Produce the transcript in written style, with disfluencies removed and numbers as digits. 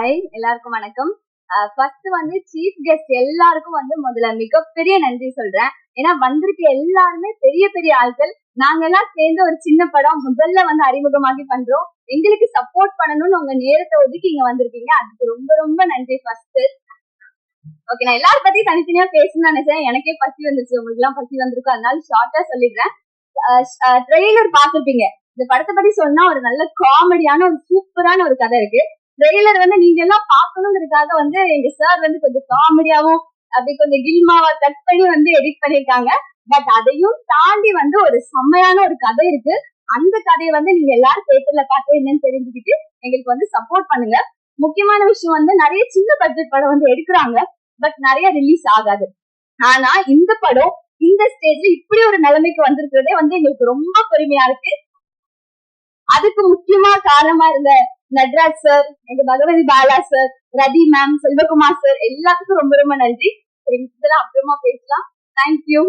Hi, எல்லாருக்கும் வணக்கம். First chief guest எல்லாருக்கும் முதல்ல மிகப்பெரிய நன்றி சொல்றேன். ஏன்னா வந்திருக்க எல்லாருமே பெரிய பெரிய ஆட்கள். நாங்க எல்லாம் சேர்ந்து ஒரு சின்ன படம் முதல்ல அறிமுகமாகி பண்றோம். எங்களுக்கு சப்போர்ட் பண்ணணும்னு உங்க நேரத்தை ஒதுக்கி இங்க வந்திருக்கீங்க. அதுக்கு ரொம்ப ரொம்ப நன்றி. ஃபர்ஸ்ட் ஓகே, நான் எல்லாரும் பத்தி தனித்தனியா பேசணும்னு நினைச்சேன். எனக்கே பசி வந்துருச்சு, உங்களுக்கு எல்லாம் பசி வந்திருக்கும், அதனால ஷார்ட்டா சொல்லிடுறேன். ட்ரெய்லர் பாத்துருப்பீங்க. இந்த படத்தை பத்தி சொன்னா ஒரு நல்ல காமெடியான ஒரு சூப்பரான ஒரு கதை இருக்கு. ட்ரெய்லர் நீங்க எல்லாம் பாக்கணுங்கிறதுக்காக எங்க சார் கொஞ்சம் காமெடியாவும் அப்படி கொஞ்சம் கில்மாவா கட் பண்ணி எடிட் பண்ணிருக்காங்க. பட் அதையும் தாண்டி ஒரு செம்மையான ஒரு கதை இருக்கு. அந்த கதையை நீங்க எல்லாரும் தேட்டர்ல பார்த்து என்னன்னு தெரிஞ்சுக்கிட்டு எங்களுக்கு சப்போர்ட் பண்ணுங்க. முக்கியமான விஷயம் நிறைய சின்ன பட்ஜெட் படம் எடுக்கிறாங்க, பட் நிறைய ரிலீஸ் ஆகாது. ஆனா இந்த படம் இந்த ஸ்டேஜ்ல இப்படி ஒரு நிலைமைக்கு வந்திருக்கிறதே எங்களுக்கு ரொம்ப பெருமையா இருக்கு. அதுக்கு முக்கியமா காரணமா இருந்த நட்ராஜ் சார், எங்க பகவதி பாலா சார், ரதி மேம், செல்வகுமார் சார் எல்லாத்துக்கும் ரொம்ப ரொம்ப நன்றி. இதெல்லாம் அப்புறமா பேசலாம். தேங்க்யூ.